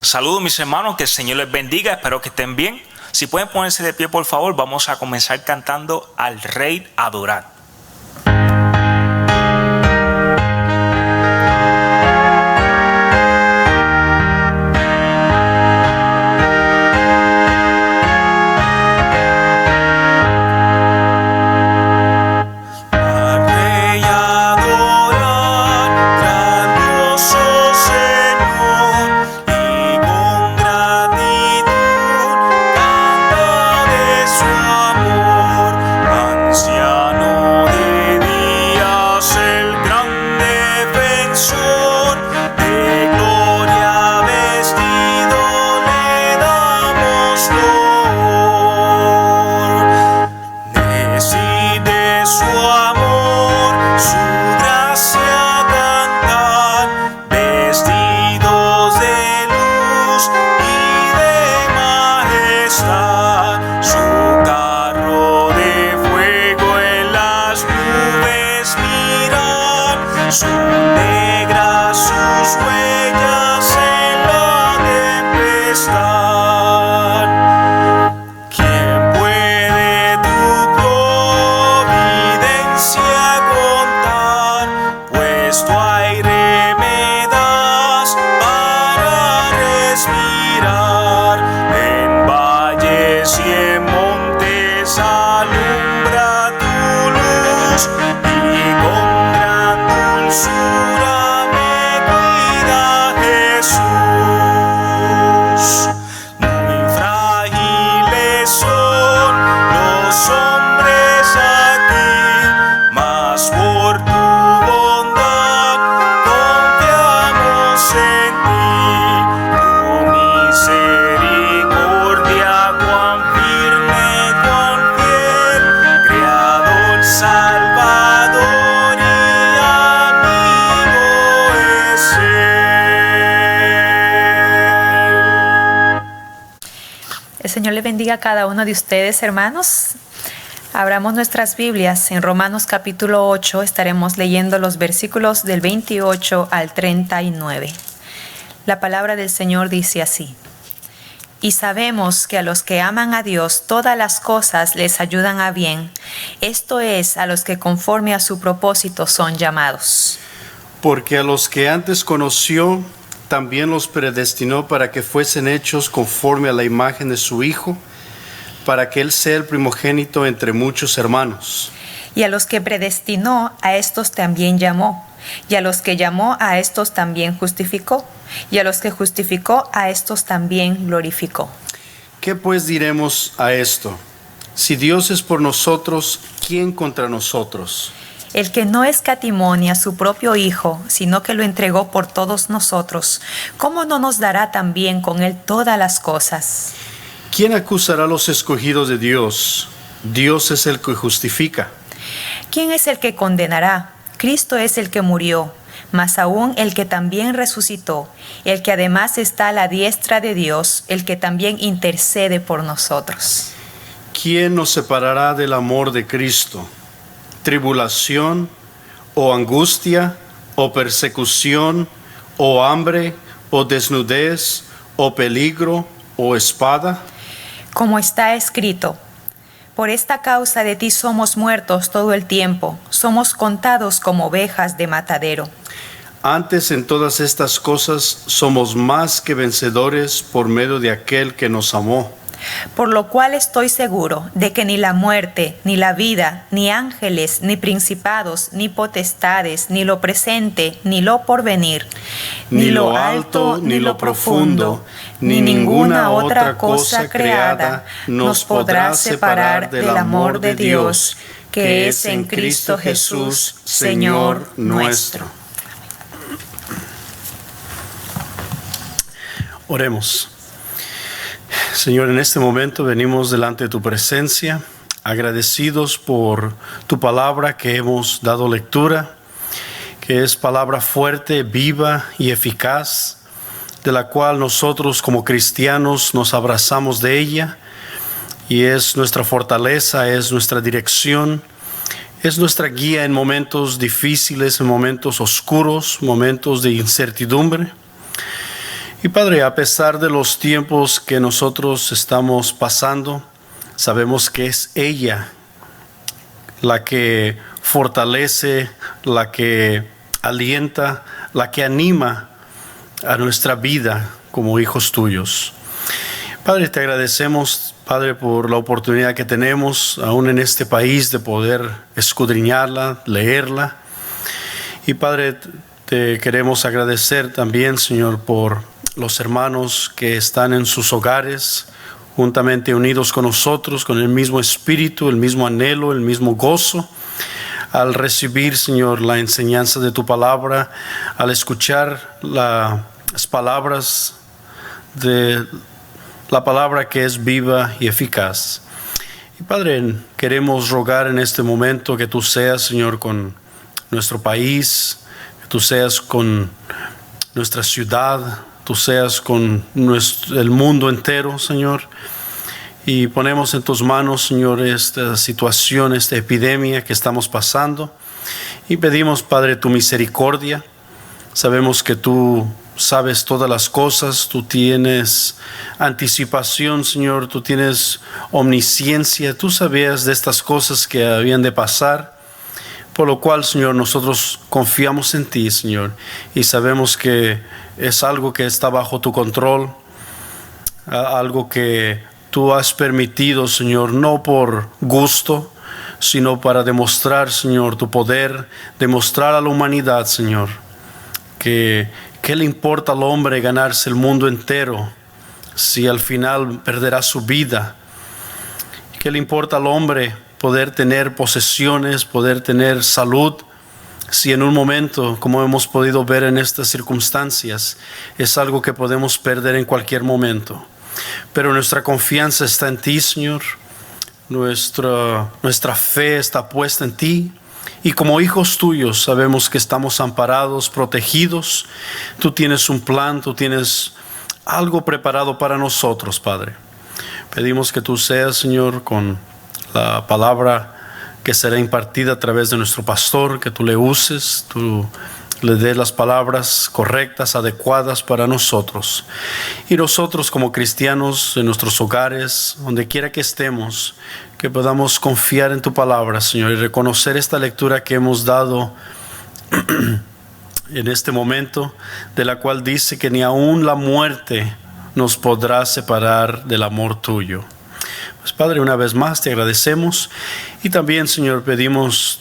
Saludos mis hermanos, que el Señor les bendiga, espero que estén bien. Si pueden ponerse de pie por favor, vamos a comenzar cantando Al Rey Adorar. El Señor le bendiga a cada uno de ustedes, hermanos. Abramos nuestras Biblias. En Romanos capítulo 8 estaremos leyendo los versículos del 28 al 39. La palabra del Señor dice así: Y sabemos que a los que aman a Dios todas las cosas les ayudan a bien, esto es, a los que conforme a su propósito son llamados. Porque a los que antes conoció, también los predestinó para que fuesen hechos conforme a la imagen de su Hijo, para que Él sea el primogénito entre muchos hermanos. Y a los que predestinó, a estos también llamó. Y a los que llamó, a estos también justificó. Y a los que justificó, a estos también glorificó. ¿Qué pues diremos a esto? Si Dios es por nosotros, ¿quién contra nosotros? El que no escatimó ni a su propio Hijo, sino que lo entregó por todos nosotros, ¿cómo no nos dará también con Él todas las cosas? ¿Quién acusará a los escogidos de Dios? Dios es el que justifica. ¿Quién es el que condenará? Cristo es el que murió, mas aún el que también resucitó, el que además está a la diestra de Dios, el que también intercede por nosotros. ¿Quién nos separará del amor de Cristo? ¿Tribulación, o angustia, o persecución, o hambre, o desnudez, o peligro, o espada? Como está escrito: por esta causa de ti somos muertos todo el tiempo, somos contados como ovejas de matadero. Antes en todas estas cosas somos más que vencedores por medio de aquel que nos amó. Por lo cual estoy seguro de que ni la muerte, ni la vida, ni ángeles, ni principados, ni potestades, ni lo presente, ni lo porvenir, ni lo alto, ni lo profundo, ni ninguna otra cosa creada nos podrá separar del amor de Dios, que es en Cristo Jesús, Señor nuestro. Oremos. Señor, en este momento venimos delante de tu presencia, agradecidos por tu palabra que hemos dado lectura, que es palabra fuerte, viva y eficaz, de la cual nosotros como cristianos nos abrazamos de ella, y es nuestra fortaleza, es nuestra dirección, es nuestra guía en momentos difíciles, en momentos oscuros, momentos de incertidumbre. Y Padre, a pesar de los tiempos que nosotros estamos pasando, sabemos que es ella la que fortalece, la que alienta, la que anima a nuestra vida como hijos tuyos. Padre, te agradecemos, Padre, por la oportunidad que tenemos aún en este país de poder escudriñarla, leerla. Y Padre, te queremos agradecer también, Señor, por los hermanos que están en sus hogares, juntamente unidos con nosotros, con el mismo espíritu, el mismo anhelo, el mismo gozo, al recibir, Señor, la enseñanza de tu palabra, al escuchar las palabras de la palabra que es viva y eficaz. Y Padre, queremos rogar en este momento que tú seas, Señor, con nuestro país, que tú seas con nuestra ciudad, tú seas con el mundo entero, Señor. Y ponemos en tus manos, Señor, esta situación, esta epidemia que estamos pasando. Y pedimos, Padre, tu misericordia. Sabemos que tú sabes todas las cosas, tú tienes anticipación, Señor, tú tienes omnisciencia, tú sabías de estas cosas que habían de pasar. Por lo cual, Señor, nosotros confiamos en ti, Señor, y sabemos que es algo que está bajo tu control, algo que tú has permitido, Señor, no por gusto, sino para demostrar, Señor, tu poder, demostrar a la humanidad, Señor, que ¿qué le importa al hombre ganarse el mundo entero si al final perderá su vida? ¿Qué le importa al hombre poder tener posesiones, poder tener salud, si en un momento, como hemos podido ver en estas circunstancias, es algo que podemos perder en cualquier momento? Pero nuestra confianza está en ti, Señor. Nuestra fe está puesta en ti. Y como hijos tuyos sabemos que estamos amparados, protegidos. Tú tienes un plan, tú tienes algo preparado para nosotros, Padre. Pedimos que tú seas, Señor, con la palabra que será impartida a través de nuestro pastor, que tú le uses, tú le des las palabras correctas, adecuadas para nosotros. Y nosotros como cristianos en nuestros hogares, donde quiera que estemos, que podamos confiar en tu palabra, Señor, y reconocer esta lectura que hemos dado en este momento, de la cual dice que ni aún la muerte nos podrá separar del amor tuyo. Pues Padre, una vez más te agradecemos y también, Señor, pedimos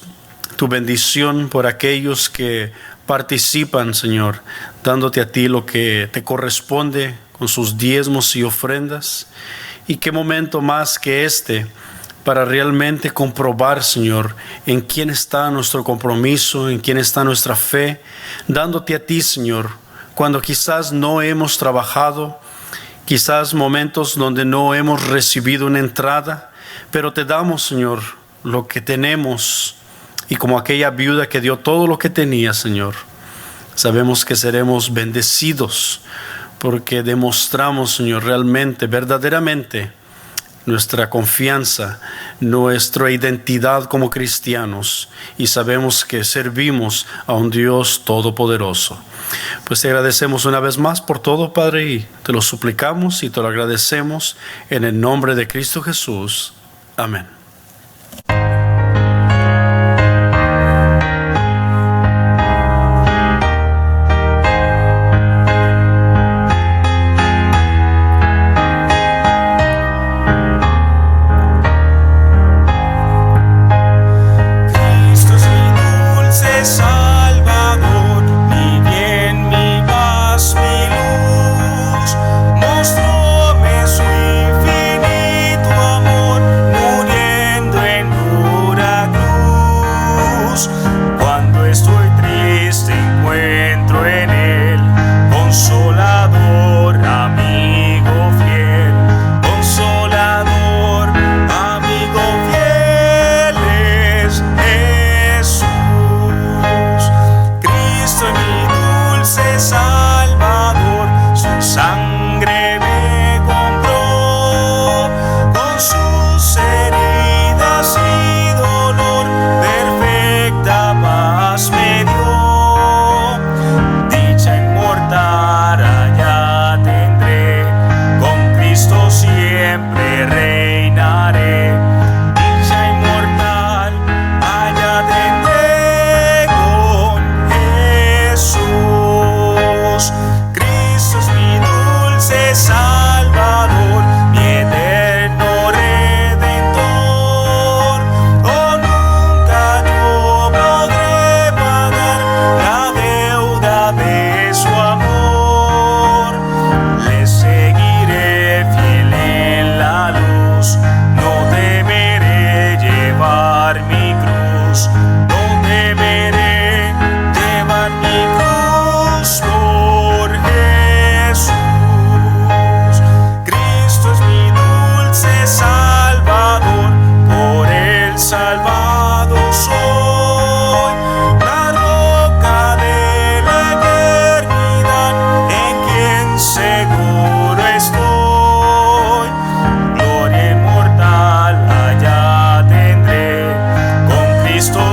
tu bendición por aquellos que participan, Señor, dándote a ti lo que te corresponde con sus diezmos y ofrendas. Y qué momento más que este para realmente comprobar, Señor, en quién está nuestro compromiso, en quién está nuestra fe, dándote a ti, Señor, cuando quizás no hemos trabajado, quizás momentos donde no hemos recibido una entrada, pero te damos, Señor, lo que tenemos. Y como aquella viuda que dio todo lo que tenía, Señor, sabemos que seremos bendecidos porque demostramos, Señor, realmente, verdaderamente, nuestra confianza, nuestra identidad como cristianos, y sabemos que servimos a un Dios todopoderoso. Pues te agradecemos una vez más por todo, Padre, y te lo suplicamos y te lo agradecemos en el nombre de Cristo Jesús. Amén. Perfecta paz me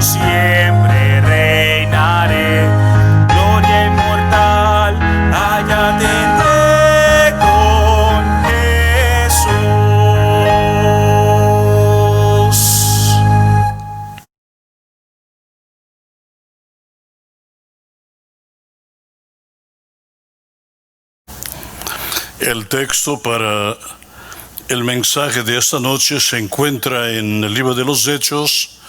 siempre reinaré. Gloria inmortal, allá tendré con Jesús. El texto para el mensaje de esta noche se encuentra en el libro de los Hechos,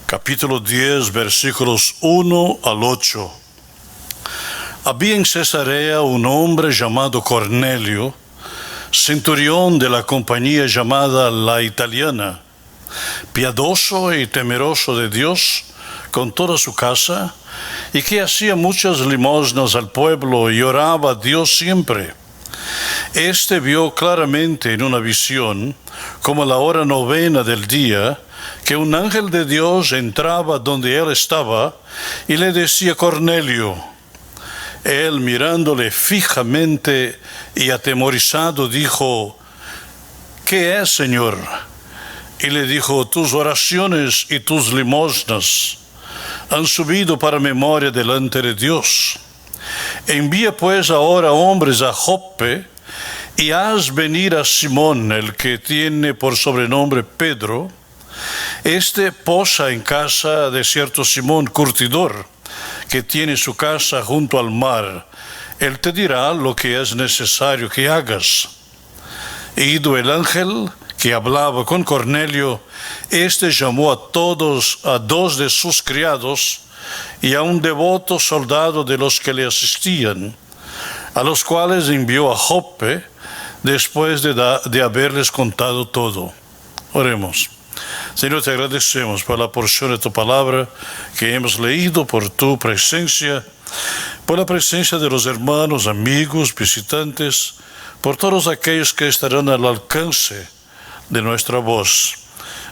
capítulo 10, versículos 1 al 8. Había en Cesarea un hombre llamado Cornelio, centurión de la compañía llamada La Italiana, piadoso y temeroso de Dios con toda su casa, y que hacía muchas limosnas al pueblo y oraba a Dios siempre. Este vio claramente en una visión, como a la hora 9 del día, que un ángel de Dios entraba donde él estaba y le decía: Cornelio. Él, mirándole fijamente y atemorizado, dijo: ¿qué es, Señor? Y le dijo: tus oraciones y tus limosnas han subido para memoria delante de Dios. Envía pues ahora hombres a Joppe y haz venir a Simón, el que tiene por sobrenombre Pedro. Este posa en casa de cierto Simón curtidor, que tiene su casa junto al mar. Él te dirá lo que es necesario que hagas. Ido el ángel que hablaba con Cornelio, este llamó a dos de sus criados y a un devoto soldado de los que le asistían, a los cuales envió a Joppe después de haberles contado todo. Oremos. Señor, te agradecemos por la porción de tu palabra que hemos leído, por tu presencia, por la presencia de los hermanos, amigos, visitantes, por todos aquellos que estarán al alcance de nuestra voz.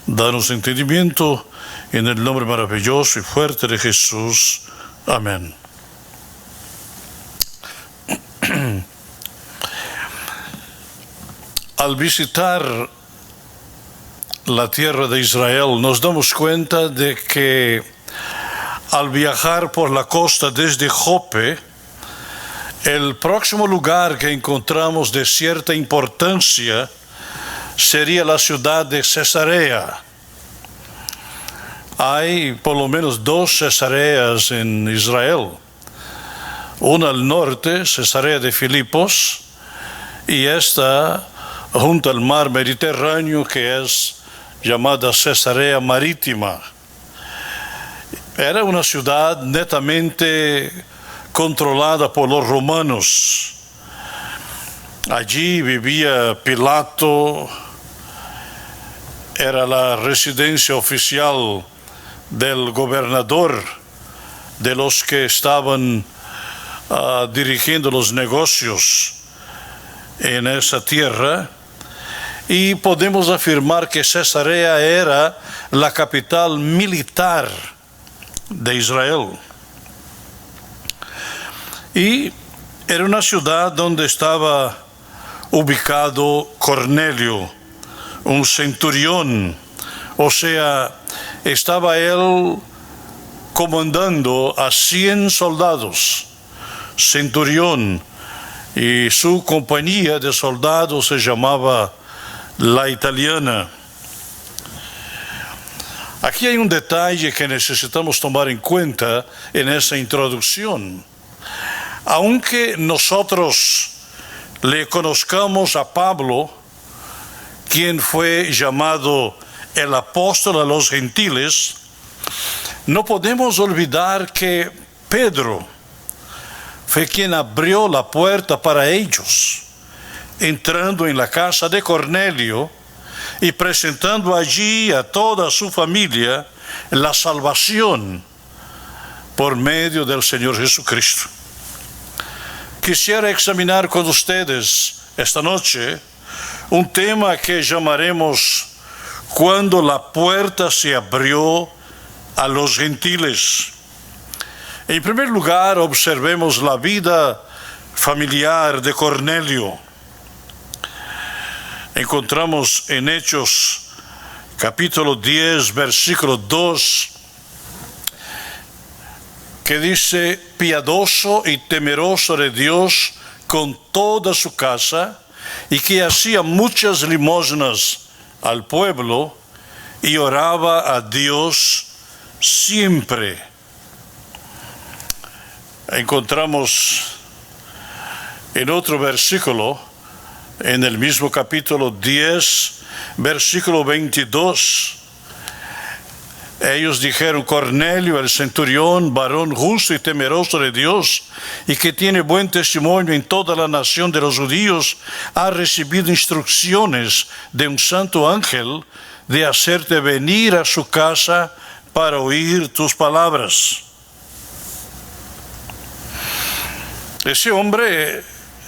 Danos entendimiento en el nombre maravilloso y fuerte de Jesús. Amén. Al visitar la tierra de Israel, nos damos cuenta de que al viajar por la costa desde Joppe, el próximo lugar que encontramos de cierta importancia sería la ciudad de Cesarea. Hay por lo menos 2 Cesareas en Israel. Una al norte, Cesarea de Filipos, y esta junto al mar Mediterráneo, que es llamada Cesarea Marítima. Era una ciudad netamente controlada por los romanos. Allí vivía Pilato, era la residencia oficial del gobernador, de los que estaban dirigiendo los negocios en esa tierra. Y podemos afirmar que Cesarea era la capital militar de Israel. Y era una ciudad donde estaba ubicado Cornelio, un centurión. O sea, estaba él comandando a 100 soldados, centurión, y su compañía de soldados se llamaba La Italiana. Aquí hay un detalle que necesitamos tomar en cuenta en esa introducción. Aunque nosotros le conozcamos a Pablo, quien fue llamado el apóstol a los gentiles, no podemos olvidar que Pedro fue quien abrió la puerta para ellos, entrando en la casa de Cornelio y presentando allí a toda su familia la salvación por medio del Señor Jesucristo. Quisiera examinar con ustedes esta noche un tema que llamaremos cuando la puerta se abrió a los gentiles. En primer lugar, observemos la vida familiar de Cornelio. Encontramos en Hechos capítulo 10, versículo 2, que dice piadoso y temeroso de Dios con toda su casa, y que hacía muchas limosnas al pueblo y oraba a Dios siempre. Encontramos en otro versículo, en el mismo capítulo 10, versículo 22, ellos dijeron: Cornelio, el centurión, varón justo y temeroso de Dios, y que tiene buen testimonio en toda la nación de los judíos, ha recibido instrucciones de un santo ángel de hacerte venir a su casa para oír tus palabras. Ese hombre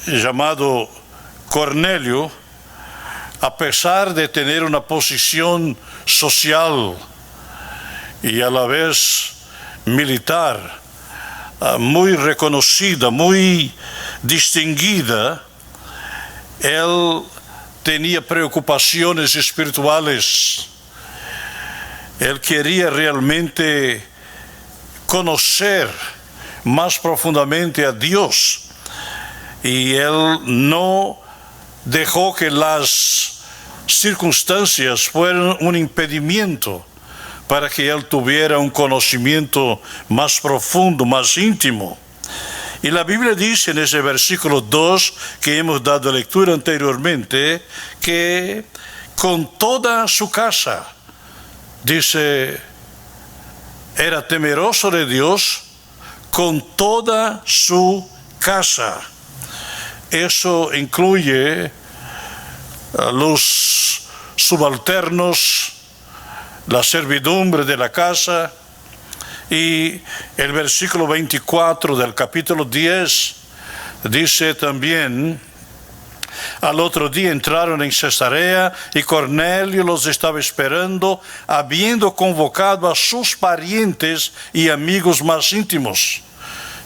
llamado Cornelio, a pesar de tener una posición social y a la vez militar muy reconocida, muy distinguida, él tenía preocupaciones espirituales. Él quería realmente conocer más profundamente a Dios, y él no dejó que las circunstancias fueran un impedimento para que él tuviera un conocimiento más profundo, más íntimo. Y la Biblia dice en ese versículo 2 que hemos dado lectura anteriormente, que con toda su casa, dice, era temeroso de Dios con toda su casa. Eso incluye a los subalternos, la servidumbre de la casa. Y el versículo 24 del capítulo 10 dice también: al otro día entraron en Cesarea y Cornelio los estaba esperando, habiendo convocado a sus parientes y amigos más íntimos.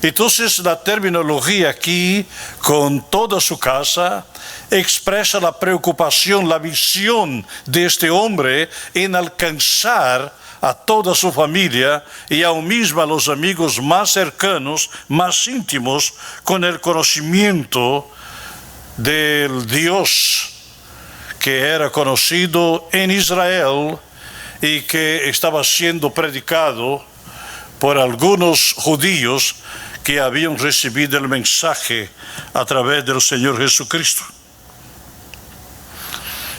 Entonces la terminología aquí, con toda su casa, expresa la preocupación, la visión de este hombre en alcanzar a toda su familia y aún mismo a los amigos más cercanos, más íntimos, con el conocimiento del Dios que era conocido en Israel y que estaba siendo predicado por algunos judíos que habían recibido el mensaje a través del Señor Jesucristo.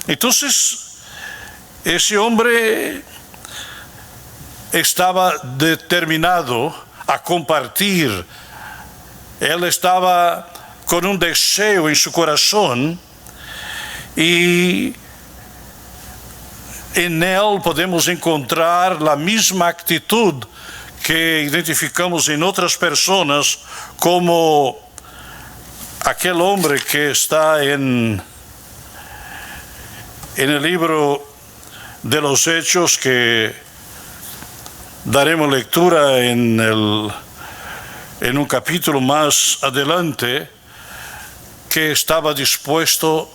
Entonces, ese hombre estaba determinado a compartir. Él estaba con un deseo en su corazón, y en él podemos encontrar la misma actitud que identificamos en otras personas, como aquel hombre que está en el libro de los Hechos, que daremos lectura en un capítulo más adelante, que estaba dispuesto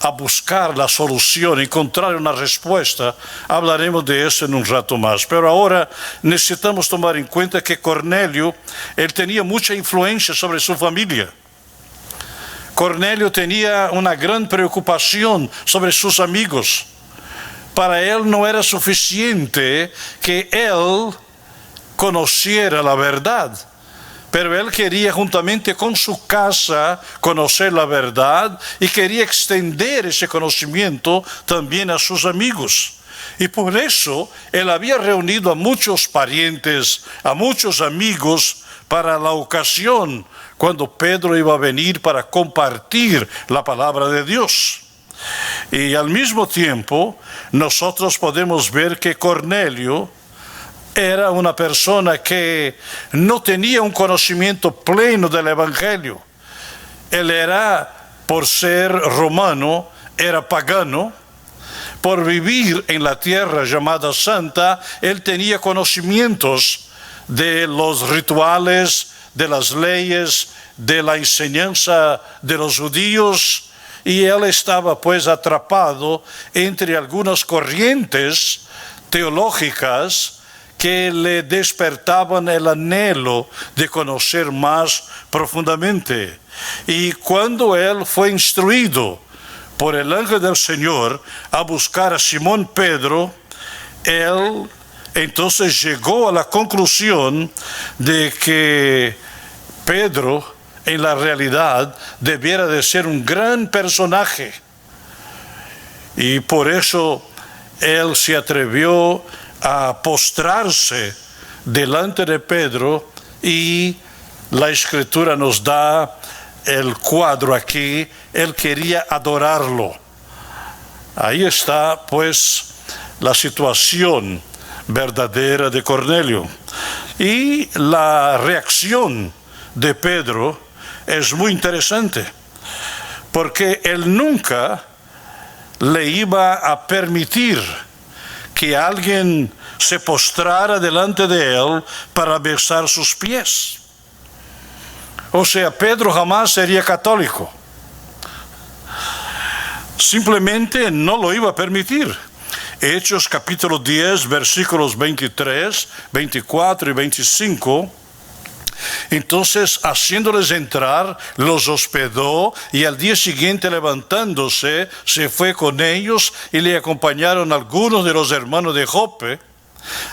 a buscar la solución, encontrar una respuesta. Hablaremos de eso en un rato más. Pero ahora necesitamos tomar en cuenta que Cornelio, él tenía mucha influencia sobre su familia. Cornelio tenía una gran preocupación sobre sus amigos. Para él no era suficiente que él conociera la verdad, pero él quería, juntamente con su casa, conocer la verdad, y quería extender ese conocimiento también a sus amigos. Y por eso él había reunido a muchos parientes, a muchos amigos, para la ocasión cuando Pedro iba a venir para compartir la palabra de Dios. Y al mismo tiempo, nosotros podemos ver que Cornelio era una persona que no tenía un conocimiento pleno del Evangelio. Él era, por ser romano, era pagano. Por vivir en la tierra llamada Santa, él tenía conocimientos de los rituales, de las leyes, de la enseñanza de los judíos, y él estaba pues atrapado entre algunas corrientes teológicas que le despertaban el anhelo de conocer más profundamente. Y cuando él fue instruido por el ángel del Señor a buscar a Simón Pedro, él entonces llegó a la conclusión de que Pedro en la realidad debiera de ser un gran personaje. Y por eso él se atrevió a postrarse delante de Pedro, y la Escritura nos da el cuadro aquí. Él quería adorarlo. Ahí está pues la situación verdadera de Cornelio. Y la reacción de Pedro es muy interesante, porque él nunca le iba a permitir que alguien se postrara delante de él para besar sus pies. O sea, Pedro jamás sería católico. Simplemente no lo iba a permitir. Hechos capítulo 10, versículos 23, 24 y 25. Entonces, haciéndoles entrar, los hospedó, y al día siguiente, levantándose, se fue con ellos, y le acompañaron algunos de los hermanos de Jope.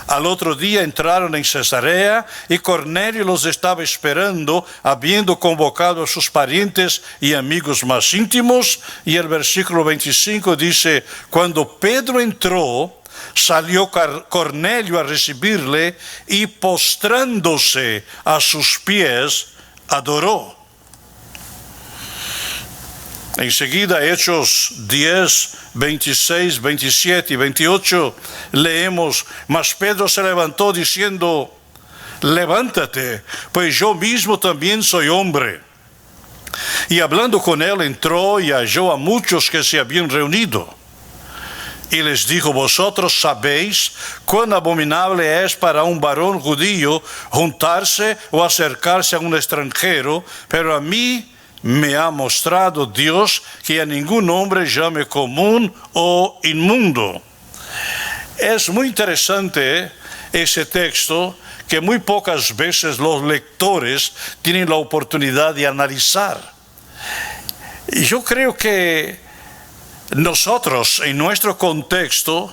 Al otro día entraron en Cesarea, y Cornelio los estaba esperando, habiendo convocado a sus parientes y amigos más íntimos. Y el versículo 25 dice: cuando Pedro entró, salió Cornelio a recibirle, y postrándose a sus pies, adoró. Enseguida, Hechos 10, 26, 27 y 28, leemos: mas Pedro se levantó diciendo: levántate, pues yo mismo también soy hombre. Y hablando con él, entró y halló a muchos que se habían reunido. Y les dijo: vosotros sabéis cuán abominable es para un varón judío juntarse o acercarse a un extranjero, pero a mí me ha mostrado Dios que a ningún hombre llame común o inmundo. Es muy interesante ese texto, que muy pocas veces los lectores tienen la oportunidad de analizar. Y yo creo que nosotros, en nuestro contexto,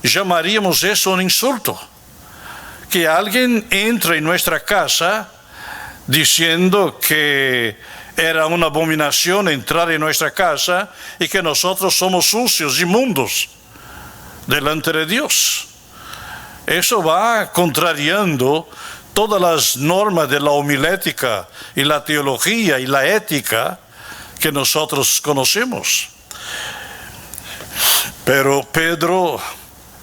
llamaríamos eso un insulto. Que alguien entre en nuestra casa diciendo que era una abominación entrar en nuestra casa y que nosotros somos sucios, inmundos, delante de Dios. Eso va contrariando todas las normas de la homilética y la teología y la ética que nosotros conocemos. Pero Pedro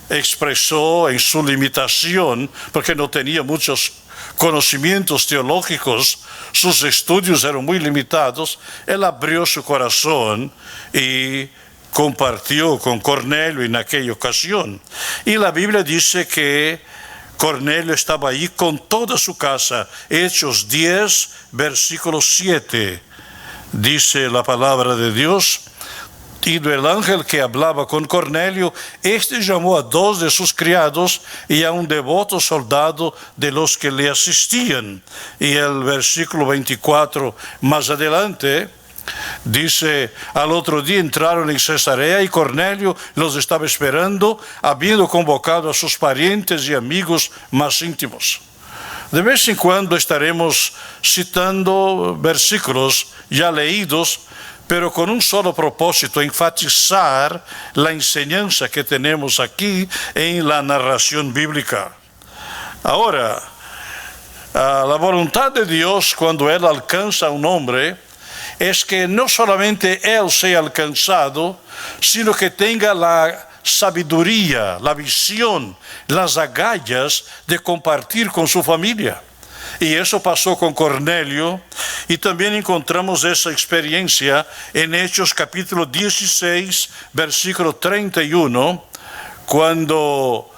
expresó en su limitación, porque no tenía muchos conocimientos teológicos, sus estudios eran muy limitados. Él abrió su corazón y compartió con Cornelio en aquella ocasión. Y la Biblia dice que Cornelio estaba ahí con toda su casa. Hechos 10, versículo 7, dice la palabra de Dios: y el ángel que hablaba con Cornelio, este llamó a 2 de sus criados y a un devoto soldado de los que le asistían. Y el versículo 24 más adelante dice: al otro día entraron en Cesarea, y Cornelio los estaba esperando, habiendo convocado a sus parientes y amigos más íntimos. De vez en cuando estaremos citando versículos ya leídos, pero con un solo propósito: enfatizar la enseñanza que tenemos aquí en la narración bíblica. Ahora, la voluntad de Dios, cuando Él alcanza a un hombre, es que no solamente él sea alcanzado, sino que tenga la sabiduría, la visión, las agallas de compartir con su familia. Y eso pasó con Cornelio, y también encontramos esa experiencia en Hechos capítulo 16, versículo 31, cuando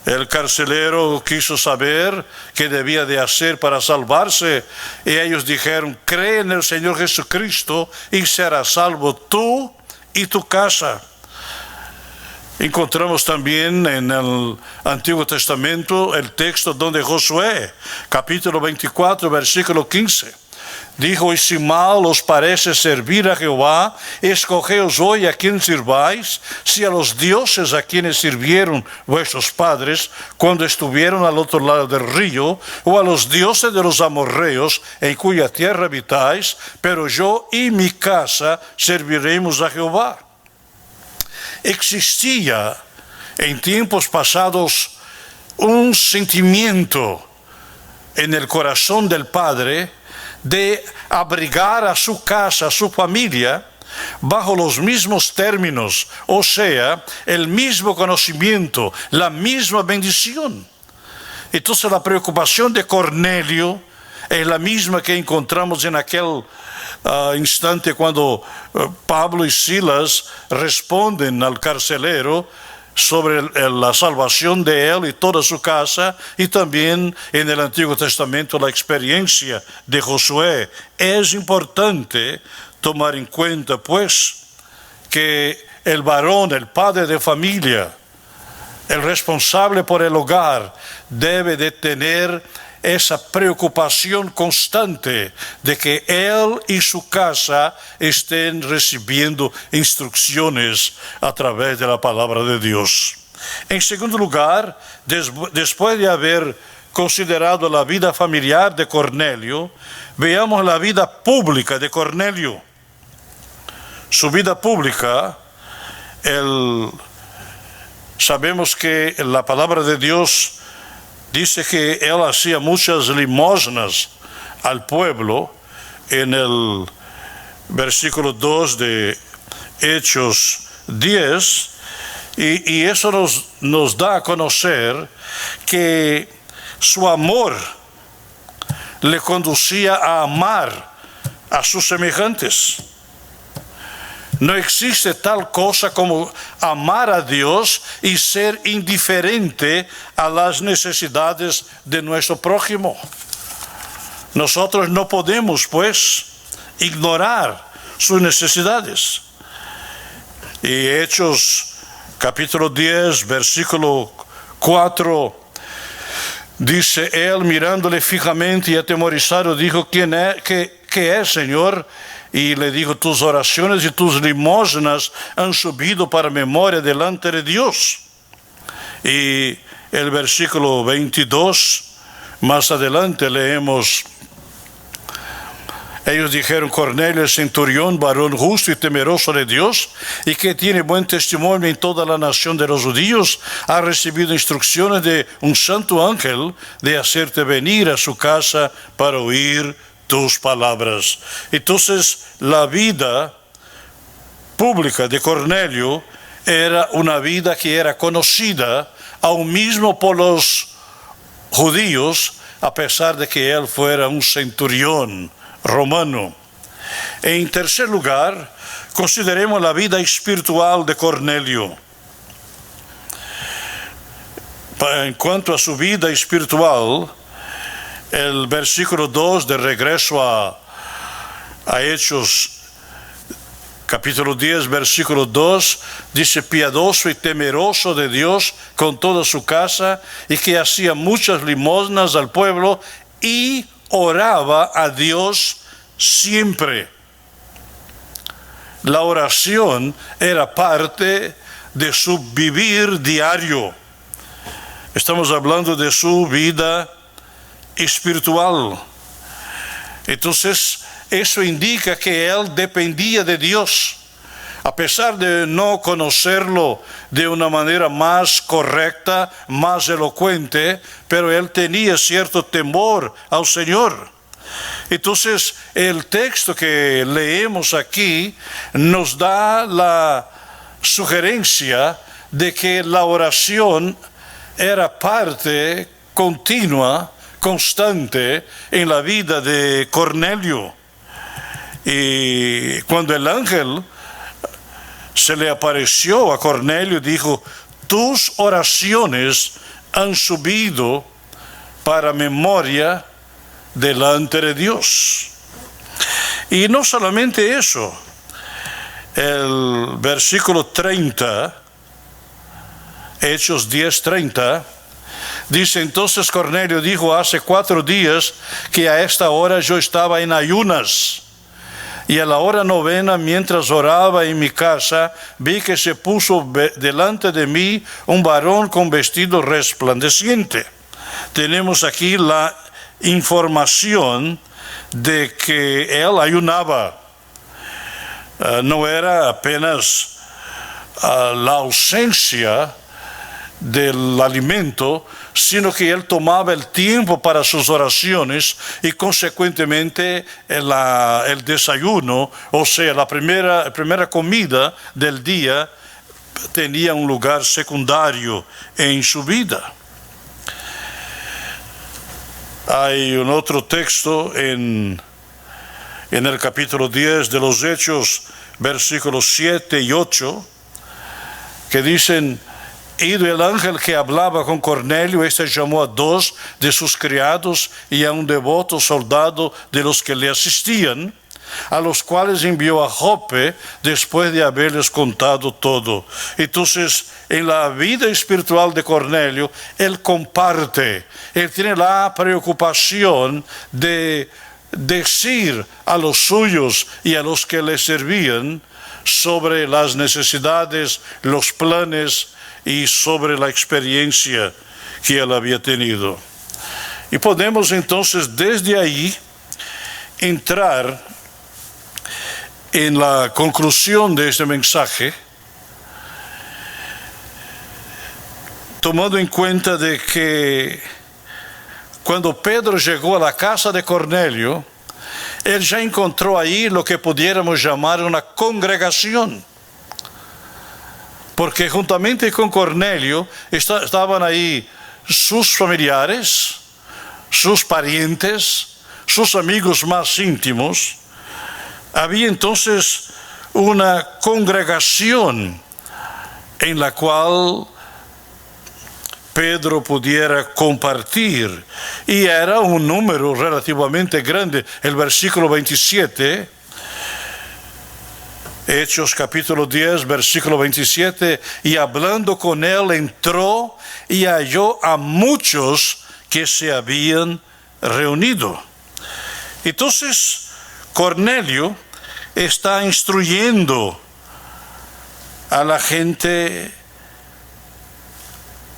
el carcelero quiso saber qué debía de hacer para salvarse, y ellos dijeron: cree en el Señor Jesucristo y serás salvo tú y tu casa. Encontramos también en el Antiguo Testamento el texto donde Josué, capítulo 24, versículo 15, dijo: y si mal os parece servir a Jehová, escogeos hoy a quien sirváis, si a los dioses a quienes sirvieron vuestros padres cuando estuvieron al otro lado del río, o a los dioses de los amorreos en cuya tierra habitáis, pero yo y mi casa serviremos a Jehová. Existía en tiempos pasados un sentimiento en el corazón del padre de abrigar a su casa, a su familia, bajo los mismos términos, o sea, el mismo conocimiento, la misma bendición. Entonces la preocupación de Cornelio es la misma que encontramos en aquel instante cuando Pablo y Silas responden al carcelero sobre la salvación de él y toda su casa, y también en el Antiguo Testamento la experiencia de Josué. Es importante tomar en cuenta, pues, que el varón, el padre de familia, el responsable por el hogar, debe de tener esa preocupación constante de que él y su casa estén recibiendo instrucciones a través de la palabra de Dios. En segundo lugar, después de haber considerado la vida familiar de Cornelio, veamos la vida pública de Cornelio. Su vida pública, sabemos que la palabra de Dios dice que él hacía muchas limosnas al pueblo en el versículo 2 de Hechos 10, y eso nos da a conocer que su amor le conducía a amar a sus semejantes. No existe tal cosa como amar a Dios y ser indiferente a las necesidades de nuestro prójimo. Nosotros no podemos, pues, ignorar sus necesidades. Y Hechos capítulo 10, versículo 4, dice: él, mirándole fijamente y atemorizado, dijo: ¿Qué es, Señor? Y le dijo: tus oraciones y tus limosnas han subido para memoria delante de Dios. Y el versículo 22, más adelante leemos: ellos dijeron: Cornelio, el centurión, varón justo y temeroso de Dios, y que tiene buen testimonio en toda la nación de los judíos, ha recibido instrucciones de un santo ángel de hacerte venir a su casa para oír tus palabras. Entonces, la vida pública de Cornelio era una vida que era conocida aún mismo por los judíos, a pesar de que él fuera un centurión romano. En tercer lugar, consideremos la vida espiritual de Cornelio. En cuanto a su vida espiritual, el versículo 2, de regreso a Hechos capítulo 10, versículo 2, dice: piadoso y temeroso de Dios con toda su casa, y que hacía muchas limosnas al pueblo y oraba a Dios siempre. La oración era parte de su vivir diario. Estamos hablando de su vida espiritual. Entonces, eso indica que él dependía de Dios, a pesar de no conocerlo de una manera más correcta, más elocuente, pero él tenía cierto temor al Señor. Entonces, el texto que leemos aquí nos da la sugerencia de que la oración era parte continua, constante en la vida de Cornelio. Y cuando el ángel se le apareció a Cornelio, dijo: tus oraciones han subido para memoria delante de Dios. Y no solamente eso, el versículo 30 Hechos 10:30, dice: entonces Cornelio dijo: hace 4 días que a esta hora yo estaba en ayunas, y a la hora 9, mientras oraba en mi casa, vi que se puso delante de mí un varón con vestido resplandeciente. Tenemos aquí la información de que él ayunaba. No era apenas la ausencia del alimento, sino que él tomaba el tiempo para sus oraciones y consecuentemente el desayuno, o sea, la primera comida del día, tenía un lugar secundario en su vida. Hay un otro texto en el capítulo 10 de los Hechos, versículos 7 y 8, que dicen: ido el ángel que hablaba con Cornelio, este llamó a 2 de sus criados y a un devoto soldado de los que le asistían, a los cuales envió a Jope después de haberles contado todo. Entonces, en la vida espiritual de Cornelio, él comparte, él tiene la preocupación de decir a los suyos y a los que le servían sobre las necesidades, los planes y sobre la experiencia que él había tenido. Y podemos entonces desde ahí entrar en la conclusión de este mensaje, tomando en cuenta de que cuando Pedro llegó a la casa de Cornelio, él ya encontró ahí lo que pudiéramos llamar una congregación. Porque juntamente con Cornelio estaban ahí sus familiares, sus parientes, sus amigos más íntimos. Había entonces una congregación en la cual Pedro pudiera compartir, y era un número relativamente grande. El versículo 27, Hechos capítulo 10, versículo 27, y hablando con él entró y halló a muchos que se habían reunido. Entonces Cornelio está instruyendo a la gente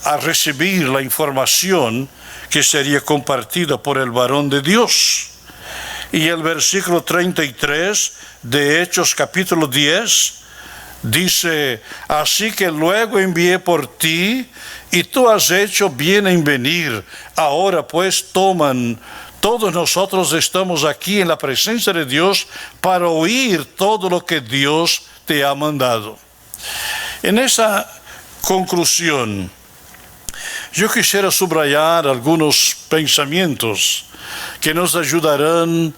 a recibir la información que sería compartida por el varón de Dios. Y el versículo 33 de Hechos capítulo 10 dice: así que luego envié por ti, y tú has hecho bien en venir. Ahora pues todos nosotros estamos aquí en la presencia de Dios para oír todo lo que Dios te ha mandado. En esa conclusión, yo quisiera subrayar algunos pensamientos que nos ayudarán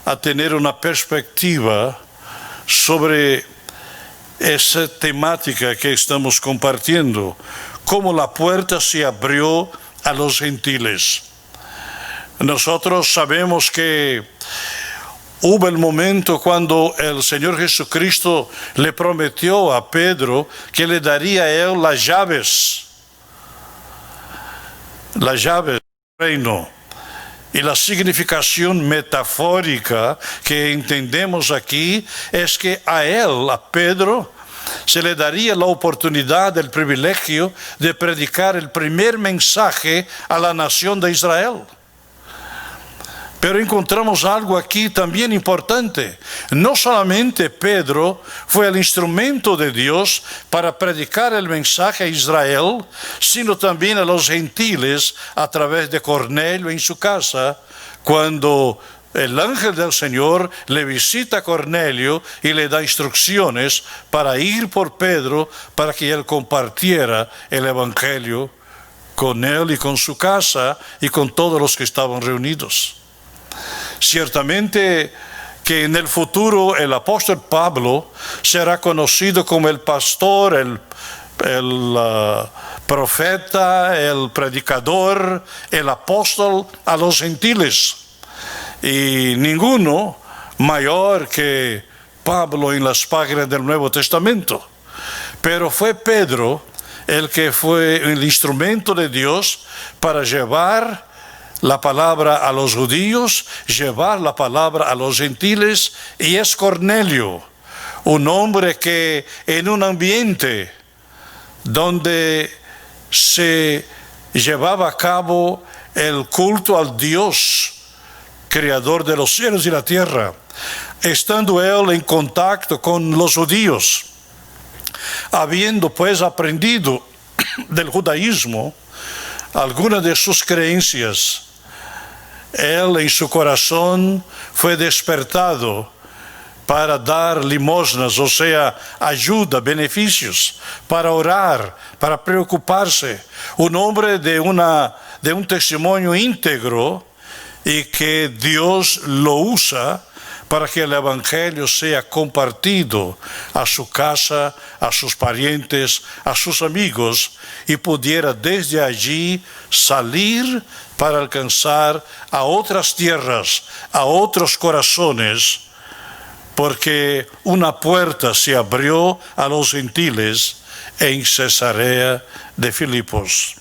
a tener una perspectiva sobre esa temática que estamos compartiendo, cómo la puerta se abrió a los gentiles. Nosotros sabemos que hubo el momento cuando el Señor Jesucristo le prometió a Pedro que le daría a él las llaves del reino. Y la significación metafórica que entendemos aquí es que a él, a Pedro, se le daría la oportunidad, el privilegio de predicar el primer mensaje a la nación de Israel. Pero encontramos algo aquí también importante. No solamente Pedro fue el instrumento de Dios para predicar el mensaje a Israel, sino también a los gentiles a través de Cornelio en su casa, cuando el ángel del Señor le visita a Cornelio y le da instrucciones para ir por Pedro para que él compartiera el evangelio con él y con su casa y con todos los que estaban reunidos. Ciertamente que en el futuro el apóstol Pablo será conocido como el pastor, el profeta, el predicador, el apóstol a los gentiles. Y ninguno mayor que Pablo en las páginas del Nuevo Testamento. Pero fue Pedro el que fue el instrumento de Dios para llevar la palabra a los judíos, llevar la palabra a los gentiles, y es Cornelio, un hombre que en un ambiente donde se llevaba a cabo el culto al Dios, creador de los cielos y la tierra, estando él en contacto con los judíos, habiendo pues aprendido del judaísmo algunas de sus creencias, él en su corazón fue despertado para dar limosnas, o sea, ayuda, beneficios, para orar, para preocuparse. Un hombre de un testimonio íntegro, y que Dios lo usa para que el evangelio sea compartido a su casa, a sus parientes, a sus amigos, y pudiera desde allí salir para alcanzar a otras tierras, a otros corazones, porque una puerta se abrió a los gentiles en Cesarea de Filipos.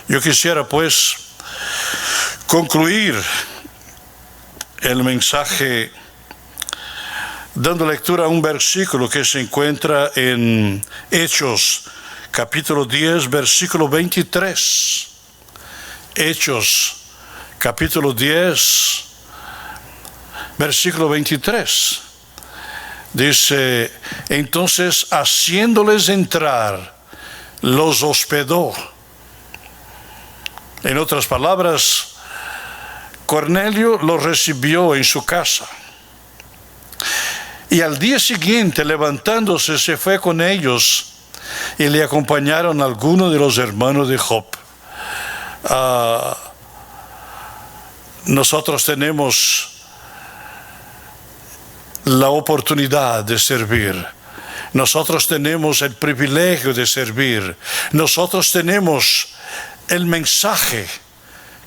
Yo quisiera pues concluir el mensaje dando lectura a un versículo que se encuentra en Hechos, capítulo 10, versículo 23. Hechos, capítulo 10, versículo 23. Dice: entonces, haciéndoles entrar, los hospedó. En otras palabras, Cornelio los recibió en su casa. Y al día siguiente, levantándose, se fue con ellos, y le acompañaron algunos de los hermanos de Job. Nosotros tenemos la oportunidad de servir. Nosotros tenemos el privilegio de servir. Nosotros tenemos el mensaje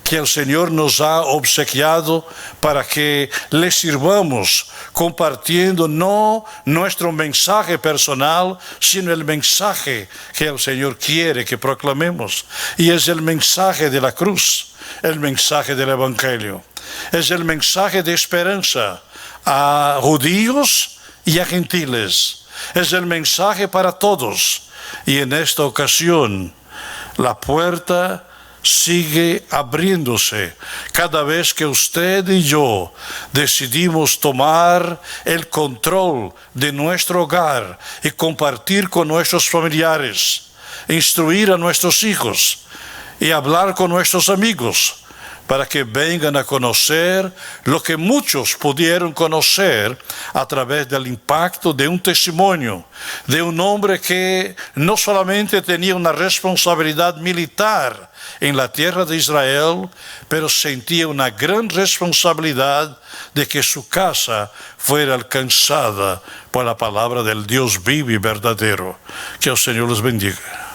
que el Señor nos ha obsequiado para que le sirvamos, compartiendo no nuestro mensaje personal, sino el mensaje que el Señor quiere que proclamemos. Y es el mensaje de la cruz, el mensaje del Evangelio. Es el mensaje de esperanza a judíos y a gentiles. Es el mensaje para todos. Y en esta ocasión, la puerta sigue abriéndose cada vez que usted y yo decidimos tomar el control de nuestro hogar y compartir con nuestros familiares, instruir a nuestros hijos y hablar con nuestros amigos para que vengan a conocer lo que muchos pudieron conocer a través del impacto de un testimonio de un hombre que no solamente tenía una responsabilidad militar en la tierra de Israel, pero sentía una gran responsabilidad de que su casa fuera alcanzada por la palabra del Dios vivo y verdadero. Que el Señor les bendiga.